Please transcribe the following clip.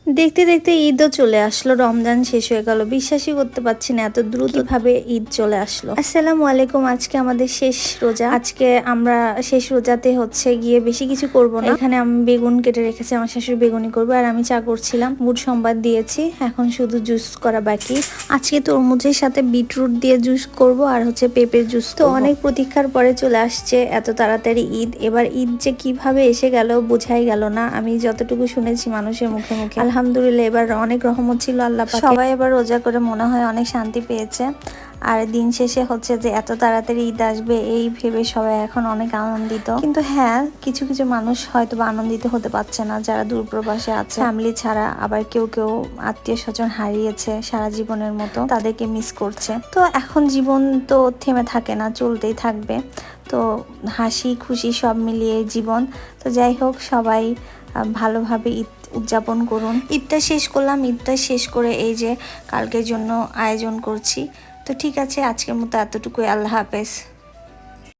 দেখতে দেখতে ঈদও চলে আসলো, রমজান শেষ হয়ে গেল। বিশ্বাসই করতে পারছি না এত দ্রুত ভাবে ঈদ চলে আসলো। আসসালামু আলাইকুম। আজকে আমাদের শেষ রোজা। আজকে আমরা শেষ রোজাতে হচ্ছে গিয়ে বেশি কিছু করব না। এখানে আমি বেগুন কেটে রেখেছি, আমার শাশুড়ি বেগুনি করবো, আর আমি চা করছিলাম। বুট সম্বাদ দিয়েছি, এখন শুধু জুস করা বাকি। আজকে তরমুজের সাথে বিটরুট দিয়ে জুস করব, আর হচ্ছে পেঁপের জুস। তো অনেক প্রতীক্ষার পরে চলে আসছে এত তাড়াতাড়ি ঈদ। এবার ঈদ যে কিভাবে এসে গেল বোঝাই গেল না। আমি যতটুকু শুনেছি মানুষের মুখে মুখে, আলহামদুলিল্লাহ এবার অনেক রহমত ছিল আল্লাহ পাকের। সবাই এবার রোজা করে মনে হয় অনেক শান্তি পেয়েছে। আর দিন শেষে হচ্ছে যে এত তাড়াতাড়ি ঈদ আসবে এই ভেবে সবাই এখন অনেক আনন্দিত। কিন্তু হ্যাঁ, কিছু কিছু মানুষ হয়তো আনন্দিত হতে পারছে না, যারা দূরপ্রবাসে আছে ফ্যামিলি ছাড়া। আবার কেউ কেউ আত্মীয় স্বজন হারিয়েছে সারা জীবনের মতো, তাদেরকে মিস করছে। তো এখন জীবন তো থেমে থাকে না, চলতেই থাকবে। তো হাসি খুশি সব মিলিয়ে জীবন। তো যাই হোক, সবাই ভালোভাবে ঈদ উদযাপন করুন। ঈদটা শেষ করলাম, ঈদটা শেষ করে এই যে কালকের জন্য আয়োজন করছি। তো ঠিক আছে, আজকের মতো এতটুকুই। আল্লাহ হাফেজ।